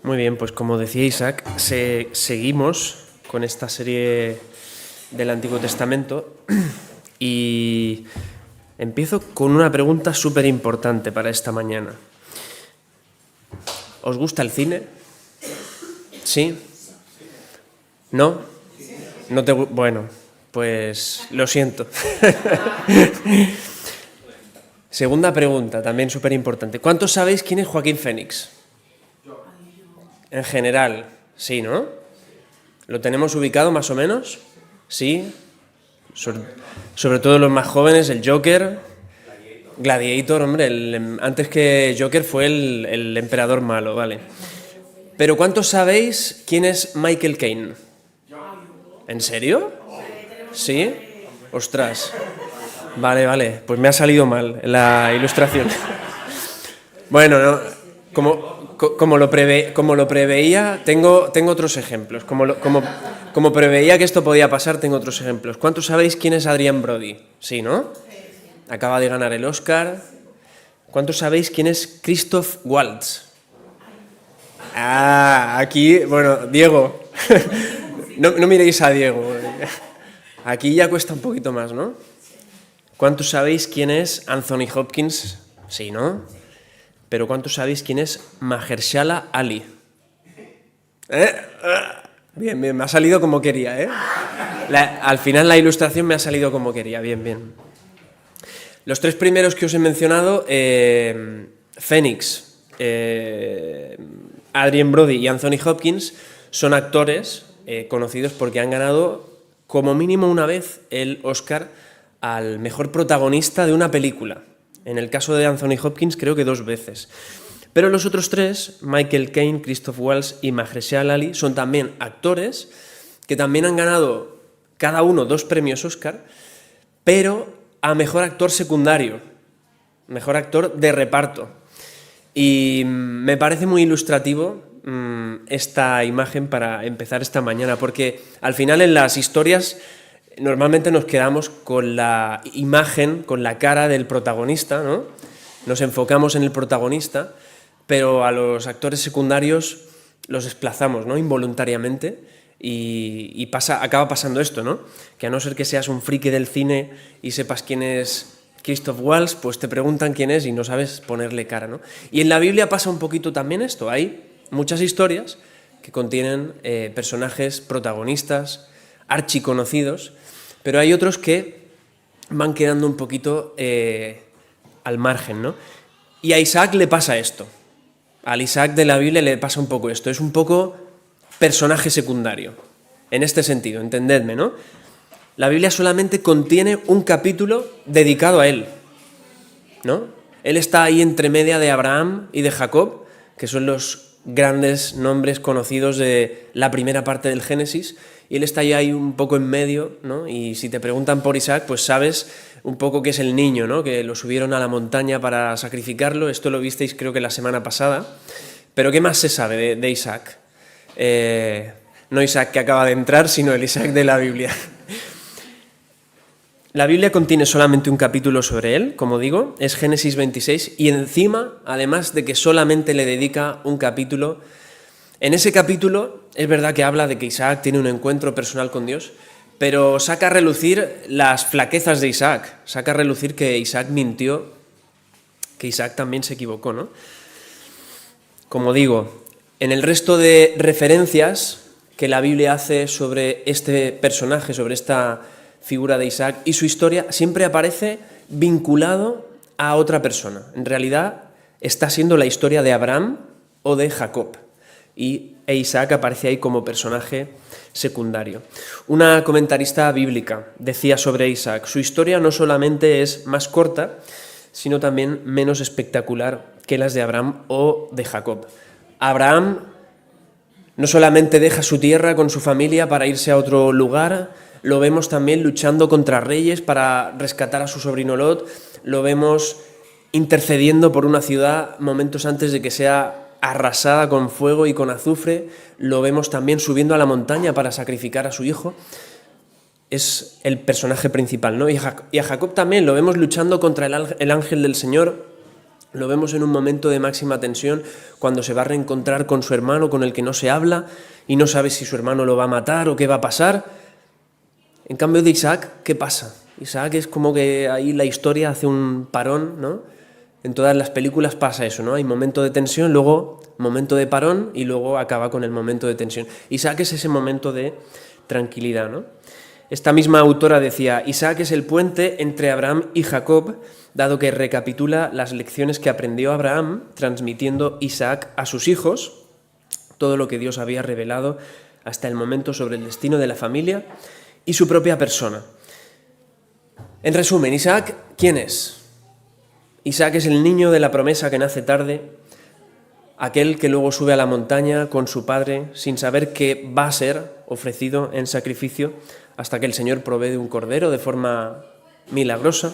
Muy bien, pues como decía Isaac, seguimos con esta serie del Antiguo Testamento y empiezo con una pregunta súper importante para esta mañana. ¿Os gusta el cine? ¿Sí? ¿No? Bueno, pues lo siento. Segunda pregunta, también súper importante. ¿Cuántos sabéis quién es Joaquín Phoenix? En general, sí, ¿no? ¿Lo tenemos ubicado más o menos? Sí. Sobre todo los más jóvenes, el Joker. Gladiator, hombre, antes que Joker fue el emperador malo, vale. Pero ¿cuántos sabéis quién es Michael Caine? ¿En serio? ¿Sí? Ostras. Vale, pues me ha salido mal la ilustración. Bueno, no, como lo preveía, tengo otros ejemplos. Como preveía que esto podía pasar, tengo otros ejemplos. ¿Cuántos sabéis quién es Adrien Brody? Sí, ¿no? Acaba de ganar el Oscar. ¿Cuántos sabéis quién es Christoph Waltz? Aquí, bueno, Diego. No miréis a Diego. Aquí ya cuesta un poquito más, ¿no? ¿Cuántos sabéis quién es Anthony Hopkins? Sí, ¿no? Pero ¿cuántos sabéis quién es Mahershala Ali? Bien, me ha salido como quería, ¿eh? Al final la ilustración me ha salido como quería, bien. Los tres primeros que os he mencionado, Phoenix, Adrien Brody y Anthony Hopkins, son actores conocidos porque han ganado como mínimo una vez el Oscar al mejor protagonista de una película. En el caso de Anthony Hopkins creo que 2 veces. Pero los otros tres, Michael Caine, Christoph Waltz y Mahershala Ali, son también actores que también han ganado cada uno 2 premios Oscar, pero a mejor actor secundario, mejor actor de reparto. Y me parece muy ilustrativo esta imagen para empezar esta mañana, porque al final en las historias normalmente nos quedamos con la imagen, con la cara del protagonista, ¿no? Nos enfocamos en el protagonista, pero a los actores secundarios los desplazamos, ¿no? Involuntariamente y acaba pasando esto, ¿no? Que a no ser que seas un friki del cine y sepas quién es Christoph Waltz, pues te preguntan quién es y no sabes ponerle cara, ¿no? Y en la Biblia pasa un poquito también esto. Hay muchas historias que contienen personajes protagonistas archiconocidos, pero hay otros que van quedando un poquito al margen, ¿no? Y a Isaac le pasa esto. Al Isaac de la Biblia le pasa un poco esto. Es un poco personaje secundario. En este sentido, entendedme, ¿no? La Biblia solamente contiene un capítulo dedicado a él, ¿no? Él está ahí entre media de Abraham y de Jacob, que son los grandes nombres conocidos de la primera parte del Génesis, y él está ahí un poco en medio, ¿no? Y si te preguntan por Isaac, pues sabes un poco que es el niño, ¿no? Que lo subieron a la montaña para sacrificarlo. Esto lo visteis creo que la semana pasada. Pero ¿qué más se sabe de Isaac? No Isaac que acaba de entrar, sino el Isaac de la Biblia. La Biblia contiene solamente un capítulo sobre él, como digo, es Génesis 26, y encima, además de que solamente le dedica un capítulo, en ese capítulo es verdad que habla de que Isaac tiene un encuentro personal con Dios, pero saca a relucir las flaquezas de Isaac, saca a relucir que Isaac mintió, que Isaac también se equivocó, ¿no? Como digo, en el resto de referencias que la Biblia hace sobre este personaje, sobre esta figura de Isaac y su historia, siempre aparece vinculado a otra persona. En realidad está siendo la historia de Abraham o de Jacob, e Isaac aparece ahí como personaje secundario. Una comentarista bíblica decía sobre Isaac: su historia no solamente es más corta, sino también menos espectacular que las de Abraham o de Jacob. Abraham no solamente deja su tierra con su familia para irse a otro lugar, lo vemos también luchando contra reyes para rescatar a su sobrino Lot, lo vemos intercediendo por una ciudad momentos antes de que sea arrasada con fuego y con azufre, lo vemos también subiendo a la montaña para sacrificar a su hijo. Es el personaje principal, ¿no? Y a Jacob también lo vemos luchando contra el ángel del Señor, Lo vemos en un momento de máxima tensión cuando se va a reencontrar con su hermano con el que no se habla y no sabe si su hermano lo va a matar o qué va a pasar. En cambio de Isaac, ¿qué pasa? Isaac es como que ahí la historia hace un parón, ¿no? En todas las películas pasa eso, ¿no? Hay momento de tensión, luego momento de parón y luego acaba con el momento de tensión. Isaac es ese momento de tranquilidad, ¿no? Esta misma autora decía, Isaac es el puente entre Abraham y Jacob, dado que recapitula las lecciones que aprendió Abraham, transmitiendo Isaac a sus hijos, todo lo que Dios había revelado hasta el momento sobre el destino de la familia y su propia persona. En resumen, Isaac, ¿quién es? Isaac es el niño de la promesa que nace tarde, aquel que luego sube a la montaña con su padre sin saber que va a ser ofrecido en sacrificio hasta que el Señor provee un cordero de forma milagrosa.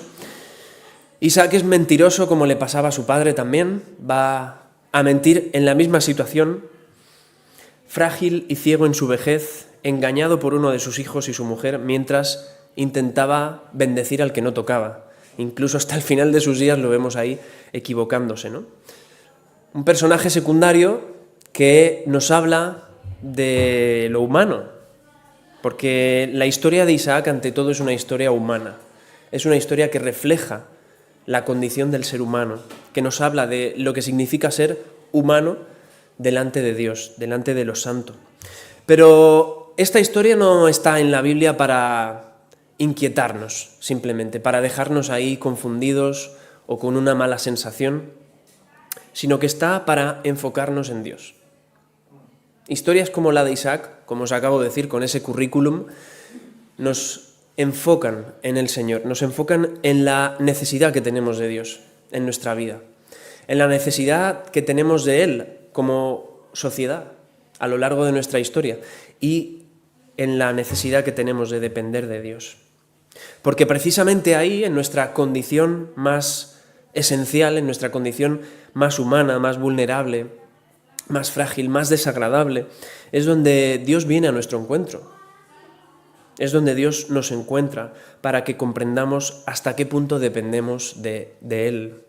Isaac es mentiroso como le pasaba a su padre también, va a mentir en la misma situación, frágil y ciego en su vejez, engañado por uno de sus hijos y su mujer, mientras intentaba bendecir al que no tocaba. Incluso hasta el final de sus días lo vemos ahí equivocándose, ¿no? Un personaje secundario que nos habla de lo humano, porque la historia de Isaac ante todo es una historia humana, es una historia que refleja la condición del ser humano, que nos habla de lo que significa ser humano delante de Dios, delante de lo santo. Pero esta historia no está en la Biblia para inquietarnos, simplemente, para dejarnos ahí confundidos o con una mala sensación, sino que está para enfocarnos en Dios. Historias como la de Isaac, como os acabo de decir, con ese currículum, nos enfocan en el Señor, nos enfocan en la necesidad que tenemos de Dios en nuestra vida, en la necesidad que tenemos de Él como sociedad a lo largo de nuestra historia y en la necesidad que tenemos de depender de Dios. Porque precisamente ahí, en nuestra condición más esencial, en nuestra condición más humana, más vulnerable, más frágil, más desagradable, es donde Dios viene a nuestro encuentro. Es donde Dios nos encuentra para que comprendamos hasta qué punto dependemos de Él.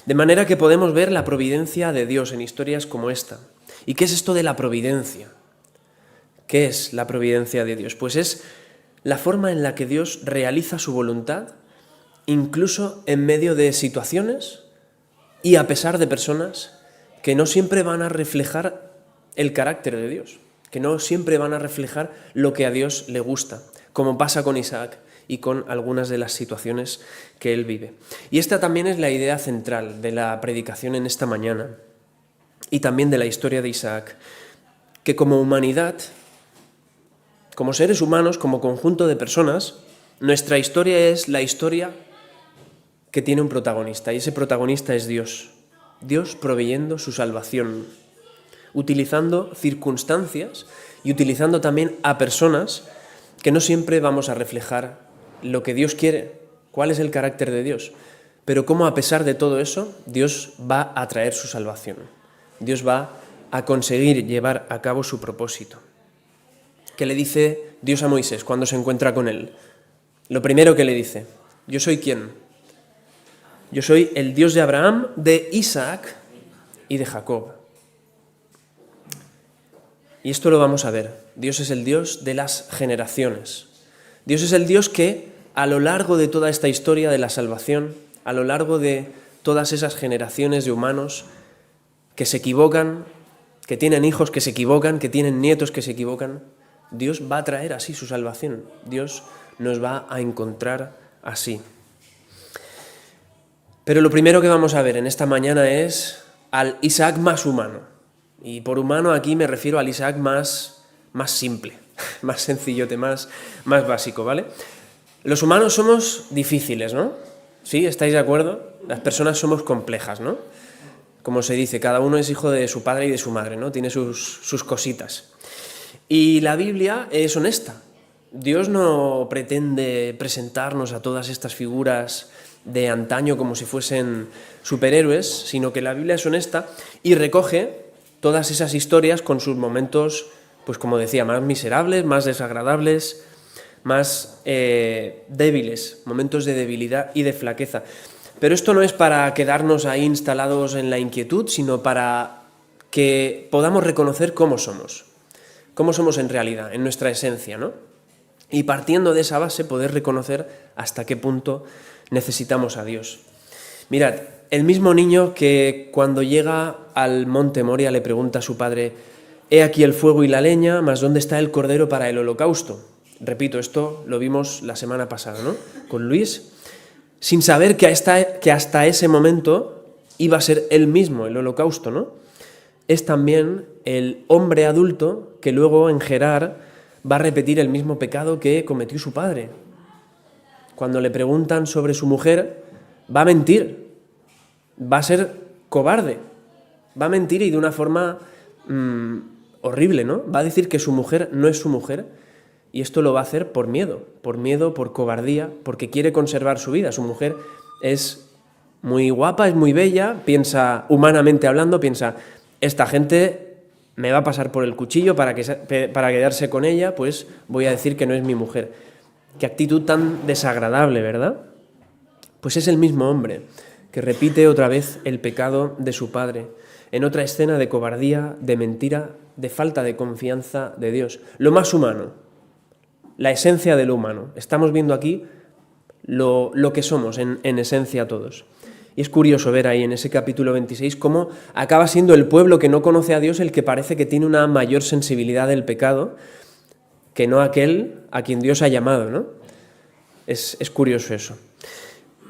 De manera que podemos ver la providencia de Dios en historias como esta. ¿Y qué es esto de la providencia? ¿Qué es la providencia de Dios? Pues es la forma en la que Dios realiza su voluntad, incluso en medio de situaciones y a pesar de personas que no siempre van a reflejar el carácter de Dios, que no siempre van a reflejar lo que a Dios le gusta, como pasa con Isaac y con algunas de las situaciones que él vive. Y esta también es la idea central de la predicación en esta mañana y también de la historia de Isaac, que como humanidad, como seres humanos, como conjunto de personas, nuestra historia es la historia que tiene un protagonista, y ese protagonista es Dios. Dios proveyendo su salvación, utilizando circunstancias y utilizando también a personas que no siempre vamos a reflejar lo que Dios quiere, cuál es el carácter de Dios, pero cómo a pesar de todo eso, Dios va a traer su salvación. Dios va a conseguir llevar a cabo su propósito. ¿Qué le dice Dios a Moisés cuando se encuentra con él? Lo primero que le dice, ¿yo soy quién? Yo soy el Dios de Abraham, de Isaac y de Jacob. Y esto lo vamos a ver. Dios es el Dios de las generaciones. Dios es el Dios que a lo largo de toda esta historia de la salvación, a lo largo de todas esas generaciones de humanos que se equivocan, que tienen hijos que se equivocan, que tienen nietos que se equivocan, Dios va a traer así su salvación. Dios nos va a encontrar así. Pero lo primero que vamos a ver en esta mañana es al Isaac más humano. Y por humano aquí me refiero al Isaac más simple, más sencillote, más básico, ¿vale? Los humanos somos difíciles, ¿no? ¿Sí? ¿Estáis de acuerdo? Las personas somos complejas, ¿no? Como se dice, cada uno es hijo de su padre y de su madre, ¿no? Tiene sus cositas. Y la Biblia es honesta. Dios no pretende presentarnos a todas estas figuras de antaño como si fuesen superhéroes, sino que la Biblia es honesta y recoge todas esas historias con sus momentos, pues como decía, más miserables, más desagradables, más débiles, momentos de debilidad y de flaqueza. Pero esto no es para quedarnos ahí instalados en la inquietud, sino para que podamos reconocer cómo somos en realidad, en nuestra esencia, ¿no? Y partiendo de esa base poder reconocer hasta qué punto necesitamos a Dios. Mirad, el mismo niño que cuando llega al monte Moria le pregunta a su padre: «He aquí el fuego y la leña, mas ¿dónde está el cordero para el holocausto?». Repito, esto lo vimos la semana pasada, ¿no?, con Luis, sin saber que hasta ese momento iba a ser él mismo el holocausto, ¿no? Es también el hombre adulto que luego en Gerar va a repetir el mismo pecado que cometió su padre. Cuando le preguntan sobre su mujer, va a mentir, va a ser cobarde, va a mentir y de una forma horrible, ¿no? Va a decir que su mujer no es su mujer, y esto lo va a hacer por miedo, por cobardía, porque quiere conservar su vida. Su mujer es muy guapa, es muy bella, piensa, humanamente hablando, piensa, esta gente me va a pasar por el cuchillo para quedarse con ella, pues voy a decir que no es mi mujer. Qué actitud tan desagradable, ¿verdad? Pues es el mismo hombre que repite otra vez el pecado de su padre, en otra escena de cobardía, de mentira, de falta de confianza de Dios. Lo más humano, la esencia de lo humano. Estamos viendo aquí lo que somos en esencia todos. Y es curioso ver ahí en ese capítulo 26 cómo acaba siendo el pueblo que no conoce a Dios el que parece que tiene una mayor sensibilidad del pecado que no aquel a quien Dios ha llamado, ¿no? Es curioso eso.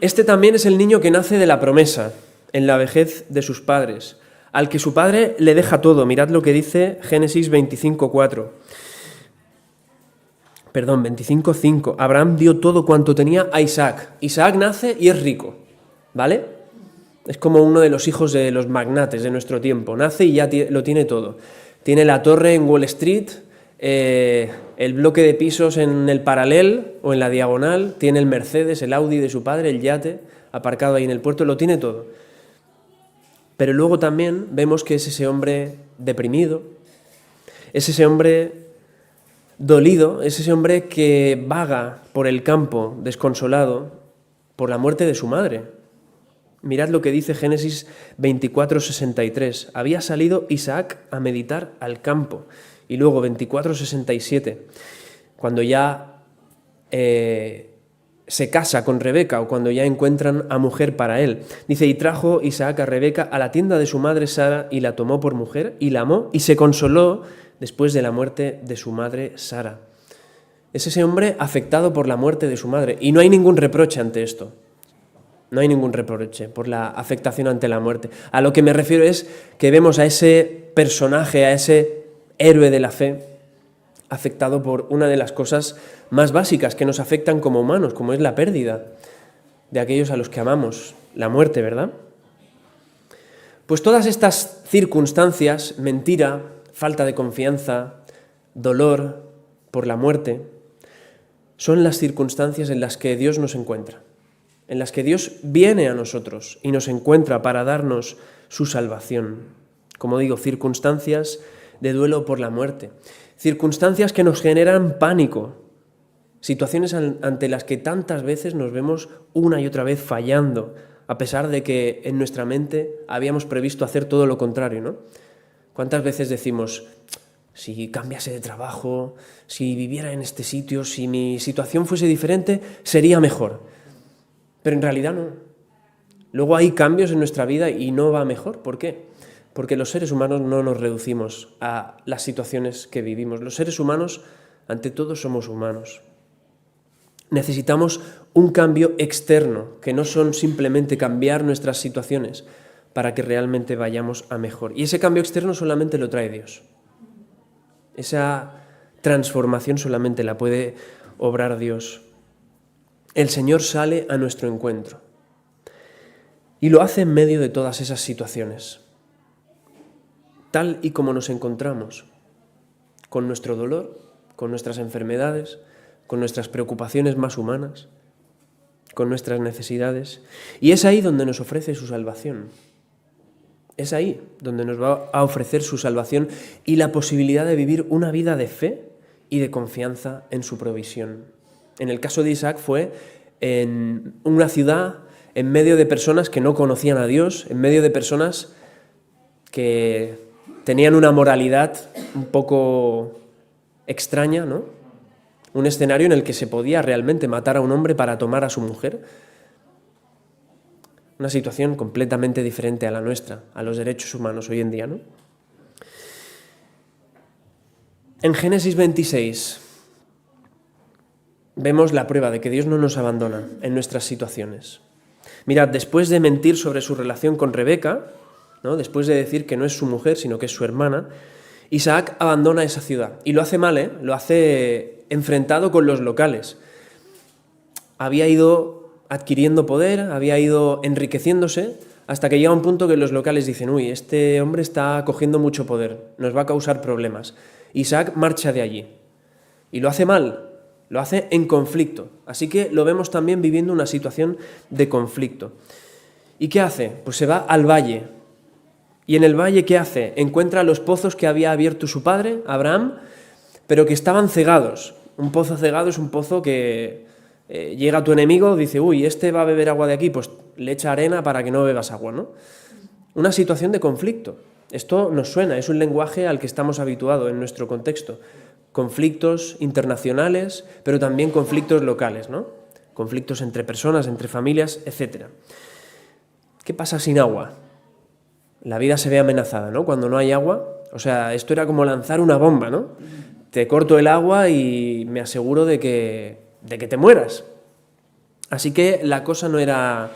Este también es el niño que nace de la promesa en la vejez de sus padres, al que su padre le deja todo. Mirad lo que dice Génesis 25:5. Abraham dio todo cuanto tenía a Isaac. Isaac nace y es rico, ¿vale? Es como uno de los hijos de los magnates de nuestro tiempo. Nace y ya lo tiene todo. Tiene la torre en Wall Street, el bloque de pisos en el Paralel o en la Diagonal, tiene el Mercedes, el Audi de su padre, el yate aparcado ahí en el puerto, lo tiene todo. Pero luego también vemos que es ese hombre deprimido, es ese hombre dolido, es ese hombre que vaga por el campo desconsolado por la muerte de su madre. Mirad lo que dice Génesis 24:63. Había salido Isaac a meditar al campo. Y luego 24:67, cuando ya se casa con Rebeca o cuando ya encuentran a mujer para él. Dice: y trajo Isaac a Rebeca a la tienda de su madre Sara y la tomó por mujer y la amó y se consoló después de la muerte de su madre Sara. Es ese hombre afectado por la muerte de su madre y no hay ningún reproche ante esto. No hay ningún reproche por la afectación ante la muerte. A lo que me refiero es que vemos a ese personaje, a ese héroe de la fe, afectado por una de las cosas más básicas que nos afectan como humanos, como es la pérdida de aquellos a los que amamos, la muerte, ¿verdad? Pues todas estas circunstancias, mentira, falta de confianza, dolor por la muerte, son las circunstancias en las que Dios nos encuentra, en las que Dios viene a nosotros y nos encuentra para darnos su salvación. Como digo, circunstancias de duelo por la muerte, circunstancias que nos generan pánico, situaciones ante las que tantas veces nos vemos una y otra vez fallando, a pesar de que en nuestra mente habíamos previsto hacer todo lo contrario, ¿no? ¿Cuántas veces decimos, si cambiase de trabajo, si viviera en este sitio, si mi situación fuese diferente, sería mejor? Pero en realidad no. Luego hay cambios en nuestra vida y no va mejor. ¿Por qué? Porque los seres humanos no nos reducimos a las situaciones que vivimos. Los seres humanos, ante todo, somos humanos. Necesitamos un cambio externo, que no son simplemente cambiar nuestras situaciones para que realmente vayamos a mejor. Y ese cambio externo solamente lo trae Dios. Esa transformación solamente la puede obrar Dios. El Señor sale a nuestro encuentro y lo hace en medio de todas esas situaciones, tal y como nos encontramos, con nuestro dolor, con nuestras enfermedades, con nuestras preocupaciones más humanas, con nuestras necesidades. Y es ahí donde nos ofrece su salvación. Es ahí donde nos va a ofrecer su salvación y la posibilidad de vivir una vida de fe y de confianza en su provisión. En el caso de Isaac fue en una ciudad en medio de personas que no conocían a Dios, en medio de personas que tenían una moralidad un poco extraña, ¿no? Un escenario en el que se podía realmente matar a un hombre para tomar a su mujer. Una situación completamente diferente a la nuestra, a los derechos humanos hoy en día, ¿no? En Génesis 26 vemos la prueba de que Dios no nos abandona en nuestras situaciones. Mirad, después de mentir sobre su relación con Rebeca, ¿no? Después de decir que no es su mujer, sino que es su hermana, Isaac abandona esa ciudad. Y lo hace mal, ¿eh? Lo hace enfrentado con los locales. Había ido adquiriendo poder, había ido enriqueciéndose, hasta que llega un punto que los locales dicen: uy, este hombre está cogiendo mucho poder, nos va a causar problemas. Isaac marcha de allí. Y lo hace mal, lo hace en conflicto. Así que lo vemos también viviendo una situación de conflicto. ¿Y qué hace? Pues se va al valle. ¿Y en el valle qué hace? Encuentra los pozos que había abierto su padre, Abraham, pero que estaban cegados. Un pozo cegado es un pozo que llega tu enemigo, dice: uy, este va a beber agua de aquí, pues le echa arena para que no bebas agua, ¿no? Una situación de conflicto. Esto nos suena, es un lenguaje al que estamos habituados en nuestro contexto. Conflictos internacionales, pero también conflictos locales, ¿no? Conflictos entre personas, entre familias, etc. ¿Qué pasa sin agua? La vida se ve amenazada, ¿no? Cuando no hay agua. O sea, esto era como lanzar una bomba, ¿no? Te corto el agua y me aseguro de que te mueras. Así que la cosa no era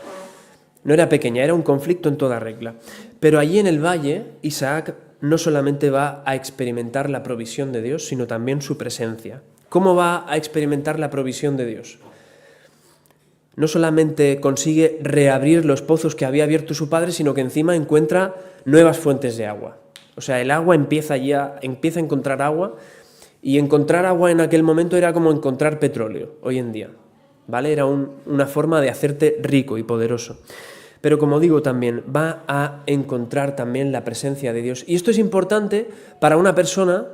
pequeña, era un conflicto en toda regla. Pero allí en el valle, Isaac no solamente va a experimentar la provisión de Dios, sino también su presencia. ¿Cómo va a experimentar la provisión de Dios? No solamente consigue reabrir los pozos que había abierto su padre, sino que encima encuentra nuevas fuentes de agua. O sea, el agua empieza a encontrar agua, y encontrar agua en aquel momento era como encontrar petróleo hoy en día, ¿vale? Era una forma de hacerte rico y poderoso. Pero como digo también, va a encontrar también la presencia de Dios. Y esto es importante para una persona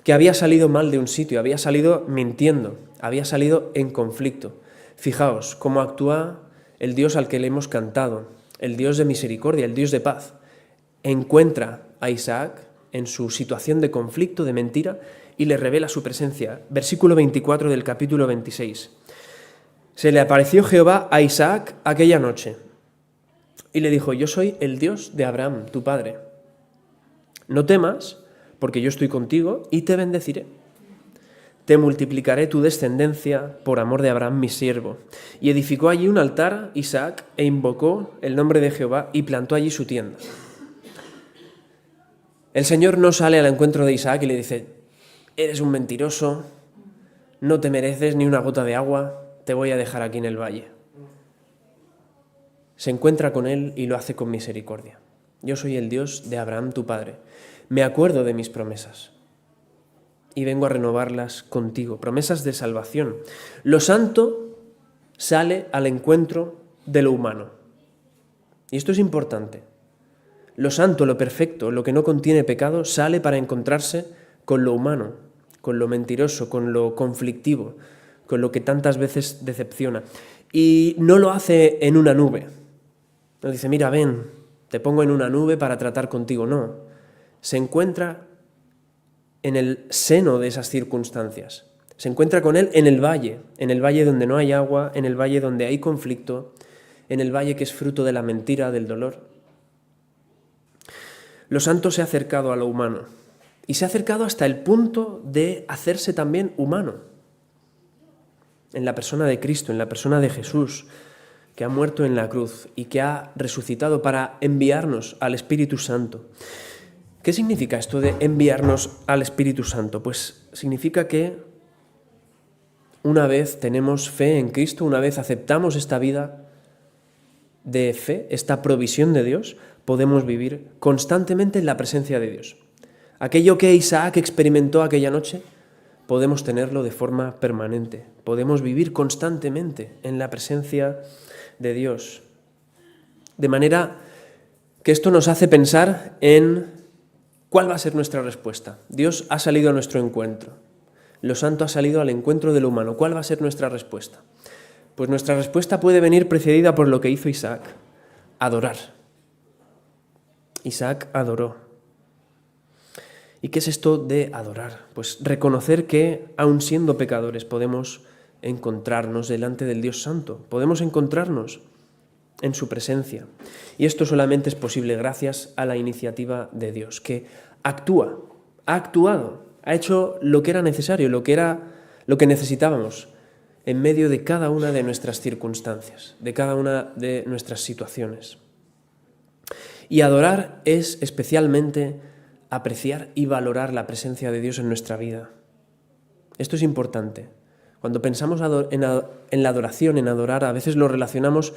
que había salido mal de un sitio, había salido mintiendo, había salido en conflicto. Fijaos cómo actúa el Dios al que le hemos cantado, el Dios de misericordia, el Dios de paz. Encuentra a Isaac en su situación de conflicto, de mentira, y le revela su presencia. Versículo 24 del capítulo 26. Se le apareció Jehová a Isaac aquella noche y le dijo: yo soy el Dios de Abraham, tu padre. No temas, porque yo estoy contigo y te bendeciré. Te multiplicaré tu descendencia por amor de Abraham, mi siervo. Y edificó allí un altar, Isaac, e invocó el nombre de Jehová y plantó allí su tienda. El Señor no sale al encuentro de Isaac y le dice: eres un mentiroso, no te mereces ni una gota de agua, te voy a dejar aquí en el valle. Se encuentra con él y lo hace con misericordia. Yo soy el Dios de Abraham, tu padre. Me acuerdo de mis promesas y vengo a renovarlas contigo, promesas de salvación. Lo santo sale al encuentro de lo humano. Y esto es importante. Lo santo, lo perfecto, lo que no contiene pecado, sale para encontrarse con lo humano, con lo mentiroso, con lo conflictivo, con lo que tantas veces decepciona. Y no lo hace en una nube. No dice: mira, ven, te pongo en una nube para tratar contigo. No, se encuentra en el seno de esas circunstancias. Se encuentra con él en el valle donde no hay agua, en el valle donde hay conflicto, en el valle que es fruto de la mentira, del dolor. Lo santo se ha acercado a lo humano y se ha acercado hasta el punto de hacerse también humano. En la persona de Cristo, en la persona de Jesús, que ha muerto en la cruz y que ha resucitado para enviarnos al Espíritu Santo. ¿Qué significa esto de enviarnos al Espíritu Santo? Pues significa que una vez tenemos fe en Cristo, una vez aceptamos esta vida de fe, esta provisión de Dios, podemos vivir constantemente en la presencia de Dios. Aquello que Isaac experimentó aquella noche, podemos tenerlo de forma permanente. Podemos vivir constantemente en la presencia de Dios. De manera que esto nos hace pensar en cuál va a ser nuestra respuesta. Dios ha salido a nuestro encuentro. Lo santo ha salido al encuentro de lo humano. ¿Cuál va a ser nuestra respuesta? Pues nuestra respuesta puede venir precedida por lo que hizo Isaac: adorar. Isaac adoró. ¿Y qué es esto de adorar? Pues reconocer que, aun siendo pecadores, podemos encontrarnos delante del Dios Santo, podemos encontrarnos en su presencia. Y esto solamente es posible gracias a la iniciativa de Dios, que actúa, ha actuado, ha hecho lo que era necesario, lo que necesitábamos en medio de cada una de nuestras circunstancias, de cada una de nuestras situaciones. Y adorar es especialmente apreciar y valorar la presencia de Dios en nuestra vida. Esto es importante. Cuando pensamos en la adoración, en adorar, a veces lo relacionamos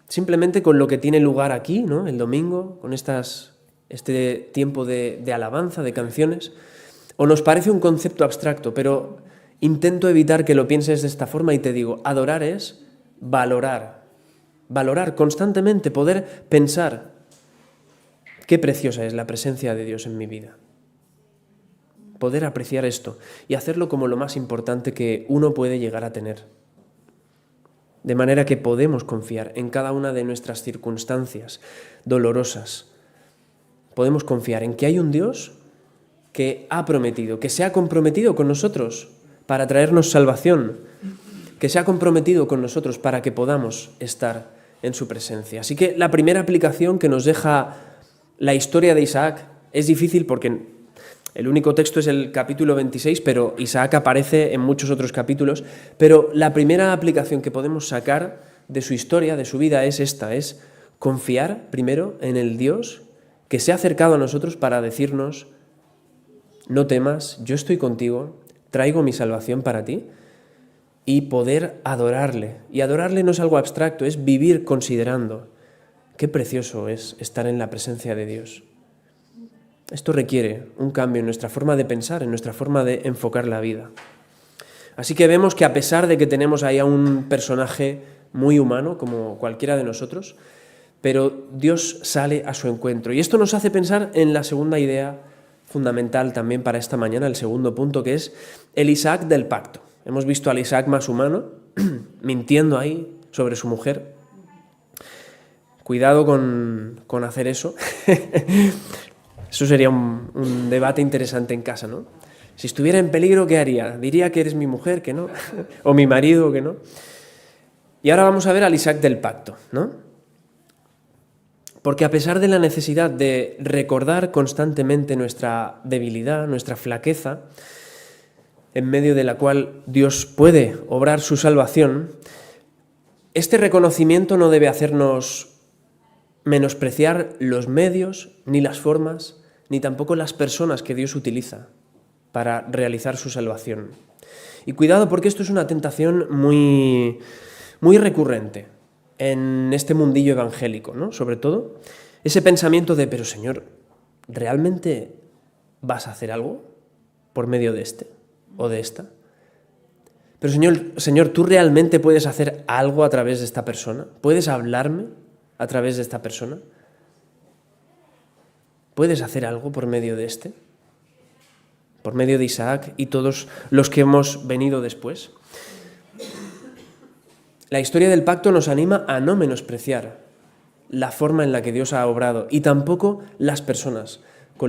simplemente con lo que tiene lugar aquí, ¿no? El domingo, con este tiempo de alabanza, de canciones, o nos parece un concepto abstracto, pero intento evitar que lo pienses de esta forma y te digo, adorar es valorar constantemente, poder pensar qué preciosa es la presencia de Dios en mi vida. Poder apreciar esto y hacerlo como lo más importante que uno puede llegar a tener. De manera que podemos confiar en cada una de nuestras circunstancias dolorosas. Podemos confiar en que hay un Dios que ha prometido, que se ha comprometido con nosotros para traernos salvación, que se ha comprometido con nosotros para que podamos estar en su presencia. Así que la primera aplicación que nos deja la historia de Isaac es difícil porque el único texto es el capítulo 26, pero Isaac aparece en muchos otros capítulos. Pero la primera aplicación que podemos sacar de su historia, de su vida, es esta, es confiar primero en el Dios que se ha acercado a nosotros para decirnos: no temas, yo estoy contigo, traigo mi salvación para ti, y poder adorarle. Y adorarle no es algo abstracto, es vivir considerando qué precioso es estar en la presencia de Dios. Esto requiere un cambio en nuestra forma de pensar, en nuestra forma de enfocar la vida. Así que vemos que a pesar de que tenemos ahí a un personaje muy humano, como cualquiera de nosotros, pero Dios sale a su encuentro. Y esto nos hace pensar en la segunda idea fundamental también para esta mañana, el segundo punto, que es el Isaac del pacto. Hemos visto al Isaac más humano, mintiendo ahí sobre su mujer. Cuidado con hacer eso. Eso sería un debate interesante en casa, ¿no? Si estuviera en peligro, ¿qué haría? ¿Diría que eres mi mujer, que no? ¿O mi marido, que no? Y ahora vamos a ver al Isaac del pacto, ¿no? Porque a pesar de la necesidad de recordar constantemente nuestra debilidad, nuestra flaqueza, en medio de la cual Dios puede obrar su salvación, este reconocimiento no debe hacernos menospreciar los medios, ni las formas, ni tampoco las personas que Dios utiliza para realizar su salvación. Y cuidado, porque esto es una tentación muy, muy recurrente en este mundillo evangélico, ¿no? Sobre todo, ese pensamiento de, pero Señor, ¿realmente vas a hacer algo por medio de este o de esta? Pero Señor, ¿tú realmente puedes hacer algo a través de esta persona? ¿Puedes hablarme a través de esta persona? ¿Puedes hacer algo por medio de este? Por medio de Isaac y todos los que hemos venido después. La historia del pacto nos anima a no menospreciar la forma en la que Dios ha obrado y tampoco las personas a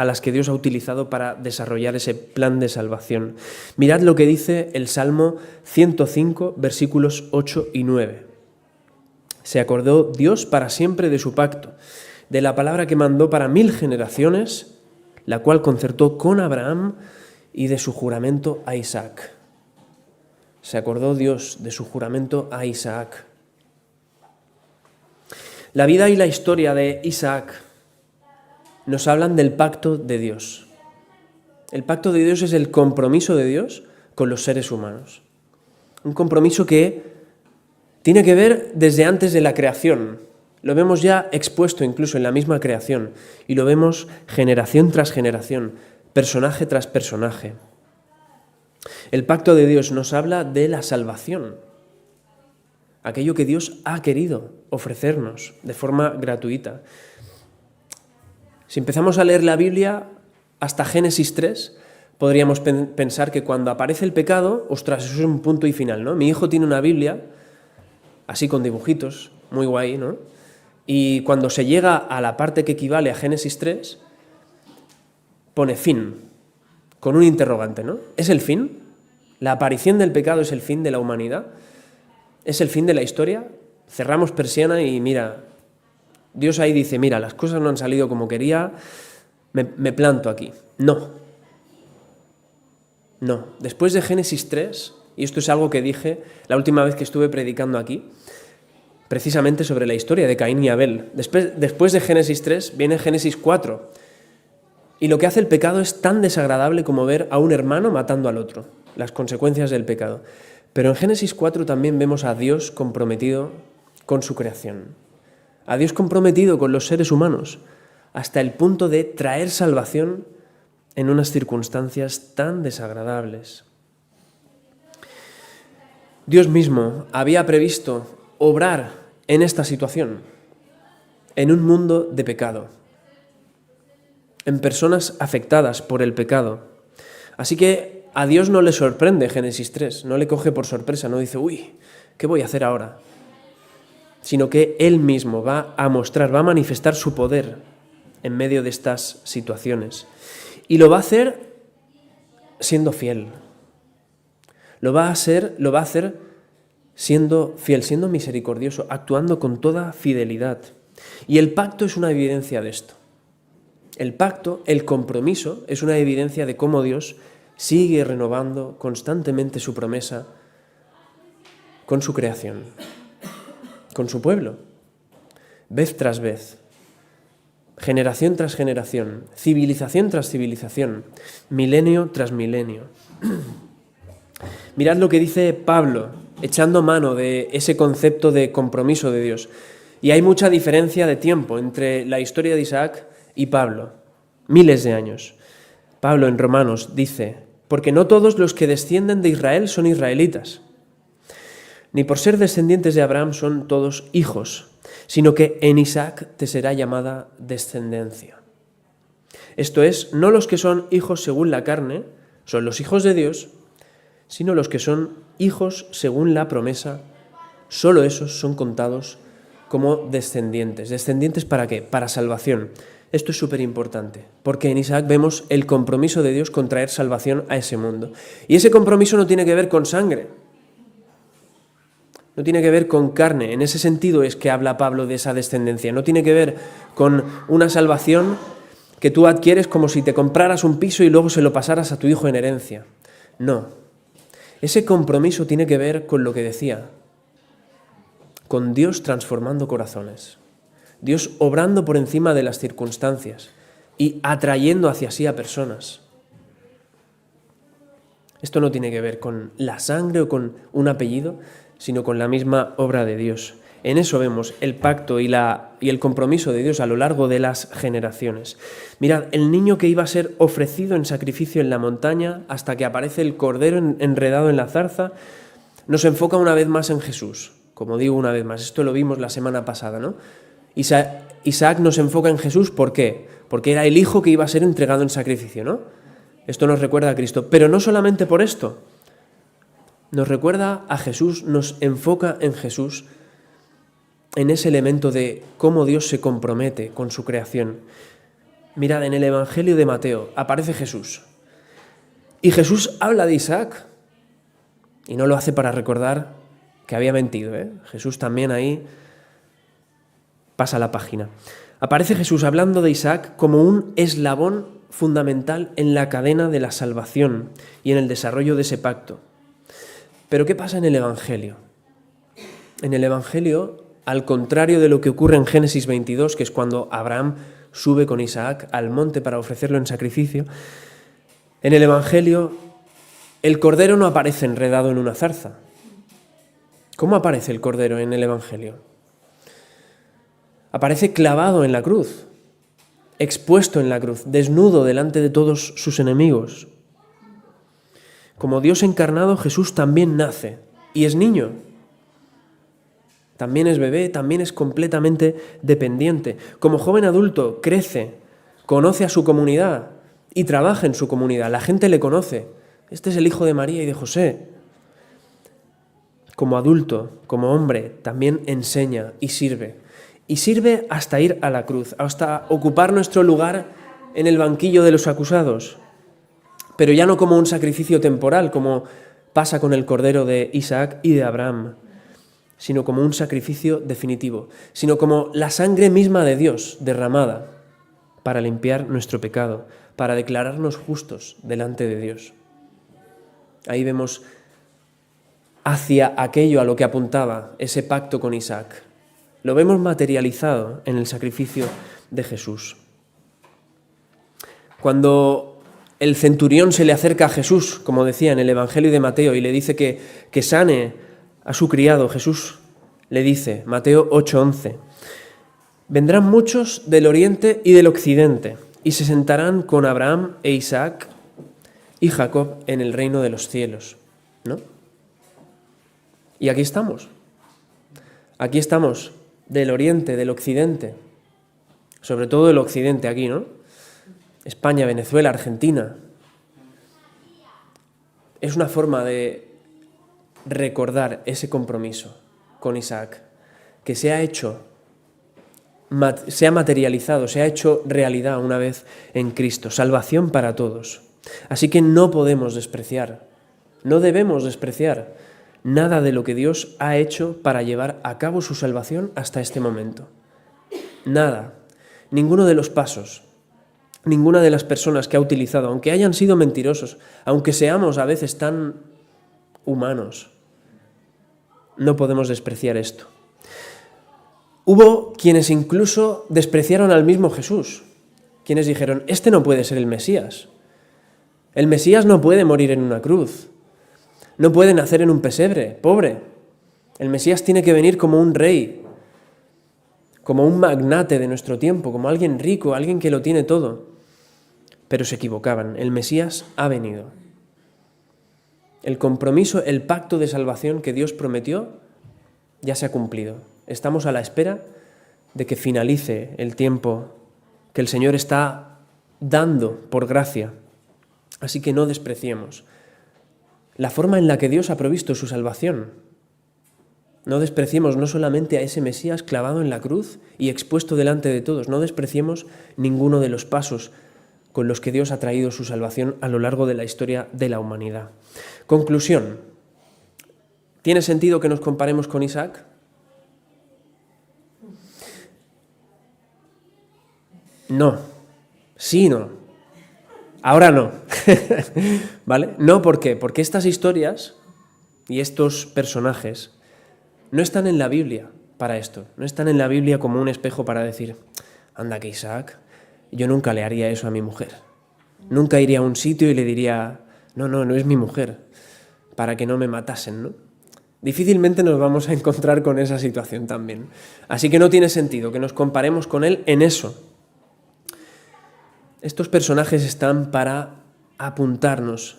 las que Dios ha utilizado para desarrollar ese plan de salvación. Mirad lo que dice el Salmo 105, versículos 8 y 9. Se acordó Dios para siempre de su pacto, de la palabra que mandó para 1000 generaciones, la cual concertó con Abraham y de su juramento a Isaac. Se acordó Dios de su juramento a Isaac. La vida y la historia de Isaac nos hablan del pacto de Dios. El pacto de Dios es el compromiso de Dios con los seres humanos. Un compromiso que tiene que ver desde antes de la creación. Lo vemos ya expuesto incluso en la misma creación y lo vemos generación tras generación, personaje tras personaje. El pacto de Dios nos habla de la salvación, aquello que Dios ha querido ofrecernos de forma gratuita. Si empezamos a leer la Biblia hasta Génesis 3, podríamos pensar que cuando aparece el pecado, ostras, eso es un punto y final, ¿no? Mi hijo tiene una Biblia, así con dibujitos, muy guay, ¿no? Y cuando se llega a la parte que equivale a Génesis 3, pone fin, con un interrogante, ¿no? ¿Es el fin? ¿La aparición del pecado es el fin de la humanidad? ¿Es el fin de la historia? Cerramos persiana y mira, Dios ahí dice, mira, las cosas no han salido como quería, me planto aquí. No. Después de Génesis 3, y esto es algo que dije la última vez que estuve predicando aquí, precisamente sobre la historia de Caín y Abel. Después de Génesis 3 viene Génesis 4, y lo que hace el pecado es tan desagradable como ver a un hermano matando al otro, las consecuencias del pecado. Pero en Génesis 4 también vemos a Dios comprometido con su creación, a Dios comprometido con los seres humanos, hasta el punto de traer salvación en unas circunstancias tan desagradables. Dios mismo había previsto obrar en esta situación, en un mundo de pecado, en personas afectadas por el pecado. Así que a Dios no le sorprende Génesis 3, no le coge por sorpresa, no dice, uy, ¿qué voy a hacer ahora? Sino que Él mismo va a mostrar, va a manifestar su poder en medio de estas situaciones. Y lo va a hacer siendo fiel. Lo va a hacer siendo fiel, siendo misericordioso, actuando con toda fidelidad. Y el pacto es una evidencia de esto. El pacto, el compromiso, es una evidencia de cómo Dios sigue renovando constantemente su promesa con su creación, con su pueblo, vez tras vez. Generación tras generación, civilización tras civilización, milenio tras milenio. Mirad lo que dice Pablo, echando mano de ese concepto de compromiso de Dios. Y hay mucha diferencia de tiempo entre la historia de Isaac y Pablo, miles de años. Pablo en Romanos dice, porque no todos los que descienden de Israel son israelitas, ni por ser descendientes de Abraham son todos hijos, sino que en Isaac te será llamada descendencia. Esto es, no los que son hijos según la carne, son los hijos de Dios, sino los que son hijos según la promesa, solo esos son contados como descendientes. ¿Descendientes para qué? Para salvación. Esto es súper importante, porque en Isaac vemos el compromiso de Dios con traer salvación a ese mundo. Y ese compromiso no tiene que ver con sangre, no tiene que ver con carne. En ese sentido es que habla Pablo de esa descendencia. No tiene que ver con una salvación que tú adquieres como si te compraras un piso y luego se lo pasaras a tu hijo en herencia. No. Ese compromiso tiene que ver con lo que decía, con Dios transformando corazones, Dios obrando por encima de las circunstancias y atrayendo hacia sí a personas. Esto no tiene que ver con la sangre o con un apellido, sino con la misma obra de Dios. En eso vemos el pacto y el compromiso de Dios a lo largo de las generaciones. Mirad, el niño que iba a ser ofrecido en sacrificio en la montaña hasta que aparece el cordero enredado en la zarza, nos enfoca una vez más en Jesús. Como digo una vez más, esto lo vimos la semana pasada, ¿no? Isaac nos enfoca en Jesús, ¿por qué? Porque era el hijo que iba a ser entregado en sacrificio, ¿no? Esto nos recuerda a Cristo, pero no solamente por esto. Nos recuerda a Jesús, nos enfoca en Jesús, en ese elemento de cómo Dios se compromete con su creación. Mirad, en el Evangelio de Mateo aparece Jesús. Y Jesús habla de Isaac. Y no lo hace para recordar que había mentido, ¿eh? Jesús también ahí pasa la página. Aparece Jesús hablando de Isaac como un eslabón fundamental en la cadena de la salvación y en el desarrollo de ese pacto. Pero ¿qué pasa en el Evangelio? En el Evangelio, al contrario de lo que ocurre en Génesis 22, que es cuando Abraham sube con Isaac al monte para ofrecerlo en sacrificio, en el Evangelio el cordero no aparece enredado en una zarza. ¿Cómo aparece el cordero en el Evangelio? Aparece clavado en la cruz, expuesto en la cruz, desnudo delante de todos sus enemigos. Como Dios encarnado, Jesús también nace y es niño. También es bebé, también es completamente dependiente. Como joven adulto, crece, conoce a su comunidad y trabaja en su comunidad. La gente le conoce. Este es el hijo de María y de José. Como adulto, como hombre, también enseña y sirve. Y sirve hasta ir a la cruz, hasta ocupar nuestro lugar en el banquillo de los acusados. Pero ya no como un sacrificio temporal, como pasa con el cordero de Isaac y de Abraham, sino como un sacrificio definitivo, sino como la sangre misma de Dios derramada para limpiar nuestro pecado, para declararnos justos delante de Dios. Ahí vemos hacia aquello a lo que apuntaba ese pacto con Isaac. Lo vemos materializado en el sacrificio de Jesús. Cuando el centurión se le acerca a Jesús, como decía en el Evangelio de Mateo, y le dice que sane a su criado, Jesús le dice, Mateo 8:11, vendrán muchos del oriente y del occidente, y se sentarán con Abraham e Isaac y Jacob en el reino de los cielos, ¿no? Y aquí estamos del oriente, del occidente, sobre todo del occidente aquí, ¿no? España, Venezuela, Argentina. Es una forma de recordar ese compromiso con Isaac, que se ha materializado, se ha hecho realidad una vez en Cristo, salvación para todos. Así que no podemos despreciar, no debemos despreciar nada de lo que Dios ha hecho para llevar a cabo su salvación hasta este momento. Nada, ninguno de los pasos, ninguna de las personas que ha utilizado, aunque hayan sido mentirosos, aunque seamos a veces tan humanos, no podemos despreciar esto. Hubo quienes incluso despreciaron al mismo Jesús, quienes dijeron, este no puede ser el Mesías. El Mesías no puede morir en una cruz, no puede nacer en un pesebre, pobre. El Mesías tiene que venir como un rey, como un magnate de nuestro tiempo, como alguien rico, alguien que lo tiene todo. Pero se equivocaban, el Mesías ha venido. El compromiso, el pacto de salvación que Dios prometió, ya se ha cumplido. Estamos a la espera de que finalice el tiempo que el Señor está dando por gracia. Así que no despreciemos la forma en la que Dios ha provisto su salvación. No despreciemos no solamente a ese Mesías clavado en la cruz y expuesto delante de todos, no despreciemos ninguno de los pasos con los que Dios ha traído su salvación a lo largo de la historia de la humanidad. Conclusión. ¿Tiene sentido que nos comparemos con Isaac? No. Sí, no. Ahora no. ¿Vale? No, ¿por qué? Porque estas historias y estos personajes no están en la Biblia para esto. No están en la Biblia como un espejo para decir, anda que Isaac, yo nunca le haría eso a mi mujer. Nunca iría a un sitio y le diría, no es mi mujer, para que no me matasen, ¿no? Difícilmente nos vamos a encontrar con esa situación también. Así que no tiene sentido que nos comparemos con él en eso. Estos personajes están para apuntarnos,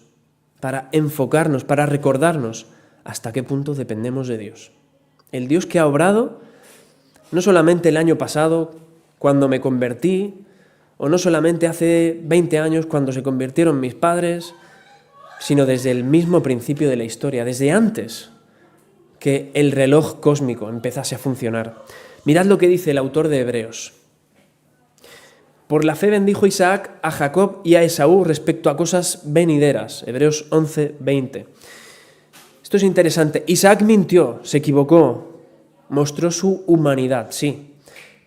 para enfocarnos, para recordarnos hasta qué punto dependemos de Dios. El Dios que ha obrado, no solamente el año pasado, cuando me convertí, o no solamente hace 20 años, cuando se convirtieron mis padres, sino desde el mismo principio de la historia, desde antes que el reloj cósmico empezase a funcionar. Mirad lo que dice el autor de Hebreos. Por la fe bendijo Isaac a Jacob y a Esaú respecto a cosas venideras. Hebreos 11:20. Esto es interesante. Isaac mintió, se equivocó, mostró su humanidad, sí,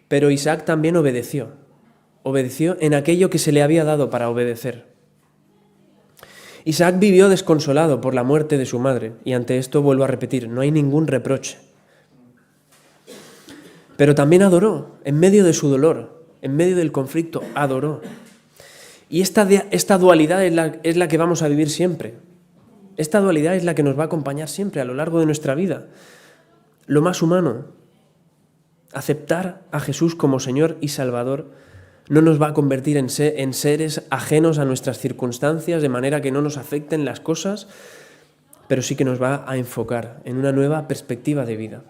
pero Isaac también obedeció. Obedeció en aquello que se le había dado para obedecer. Isaac vivió desconsolado por la muerte de su madre, y ante esto vuelvo a repetir, no hay ningún reproche. Pero también adoró, en medio de su dolor, en medio del conflicto, adoró. Y esta dualidad es la que vamos a vivir siempre. Esta dualidad es la que nos va a acompañar siempre a lo largo de nuestra vida. Lo más humano, aceptar a Jesús como Señor y Salvador, no nos va a convertir en seres ajenos a nuestras circunstancias, de manera que no nos afecten las cosas, pero sí que nos va a enfocar en una nueva perspectiva de vida.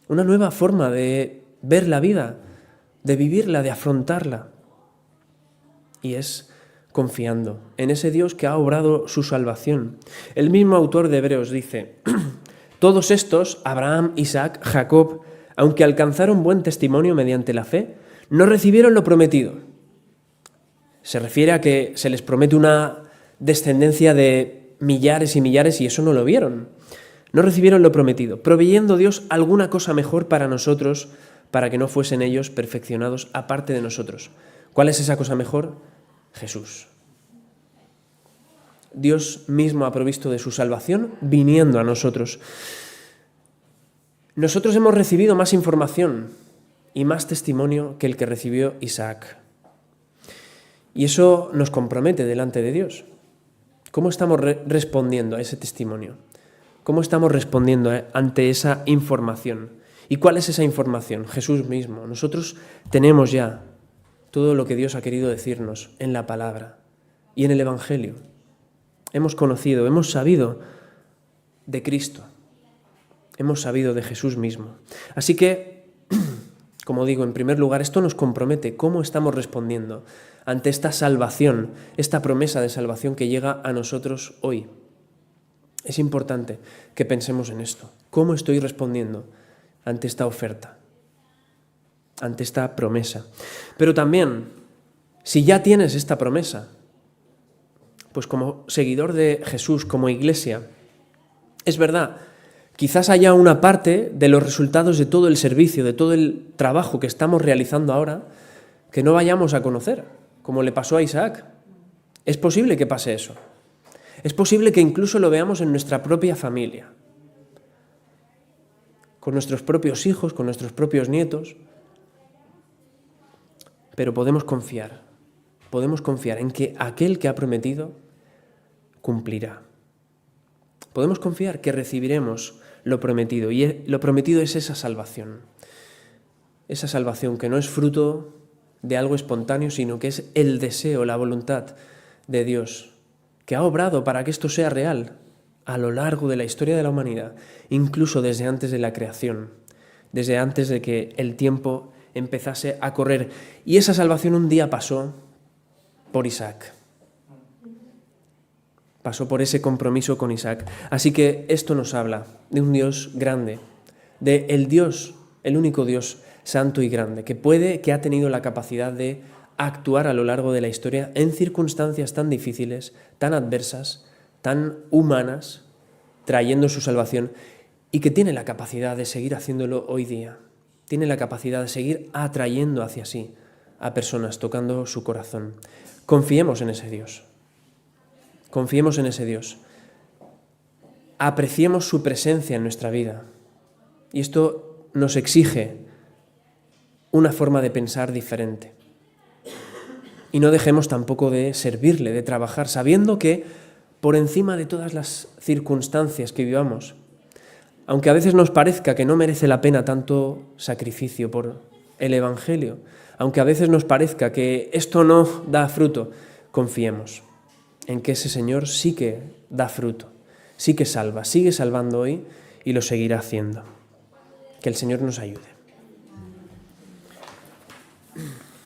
Una nueva forma de ver la vida, de vivirla, de afrontarla. Y es confiando en ese Dios que ha obrado su salvación. El mismo autor de Hebreos dice: todos estos, Abraham, Isaac, Jacob, aunque alcanzaron buen testimonio mediante la fe, no recibieron lo prometido. Se refiere a que se les promete una descendencia de millares y millares y eso no lo vieron. No recibieron lo prometido, proveyendo Dios alguna cosa mejor para nosotros, para que no fuesen ellos perfeccionados aparte de nosotros. ¿Cuál es esa cosa mejor? Jesús. Dios mismo ha provisto de su salvación viniendo a nosotros. Nosotros hemos recibido más información y más testimonio que el que recibió Isaac. Y eso nos compromete delante de Dios. ¿Cómo estamos respondiendo a ese testimonio? ¿Cómo estamos respondiendo ante esa información? ¿Y cuál es esa información? Jesús mismo. Nosotros tenemos ya todo lo que Dios ha querido decirnos en la palabra y en el Evangelio. Hemos conocido, hemos sabido de Cristo. Hemos sabido de Jesús mismo. Así que, como digo, en primer lugar, esto nos compromete cómo estamos respondiendo ante esta salvación, esta promesa de salvación que llega a nosotros hoy. Es importante que pensemos en esto. ¿Cómo estoy respondiendo ante esta oferta, ante esta promesa? Pero también, si ya tienes esta promesa, pues como seguidor de Jesús, como iglesia, es verdad, quizás haya una parte de los resultados de todo el servicio, de todo el trabajo que estamos realizando ahora, que no vayamos a conocer, como le pasó a Isaac. Es posible que pase eso. Es posible que incluso lo veamos en nuestra propia familia, con nuestros propios hijos, con nuestros propios nietos. Pero podemos confiar en que aquel que ha prometido cumplirá. Podemos confiar que recibiremos lo prometido, y lo prometido es esa salvación que no es fruto de algo espontáneo, sino que es el deseo, la voluntad de Dios, que ha obrado para que esto sea real a lo largo de la historia de la humanidad, incluso desde antes de la creación, desde antes de que el tiempo empezase a correr. Y esa salvación un día pasó por Isaac. Pasó por ese compromiso con Isaac. Así que esto nos habla de un Dios grande, de el Dios, el único Dios santo y grande, que ha tenido la capacidad de actuar a lo largo de la historia en circunstancias tan difíciles, tan adversas, tan humanas, trayendo su salvación, y que tiene la capacidad de seguir haciéndolo hoy día. Tiene la capacidad de seguir atrayendo hacia sí a personas, tocando su corazón. Confiemos en ese Dios. Confiemos en ese Dios. Apreciemos su presencia en nuestra vida. Y esto nos exige una forma de pensar diferente. Y no dejemos tampoco de servirle, de trabajar, sabiendo que por encima de todas las circunstancias que vivamos, aunque a veces nos parezca que no merece la pena tanto sacrificio por el Evangelio, aunque a veces nos parezca que esto no da fruto, confiemos en que ese Señor sí que da fruto, sí que salva, sigue salvando hoy y lo seguirá haciendo. Que el Señor nos ayude.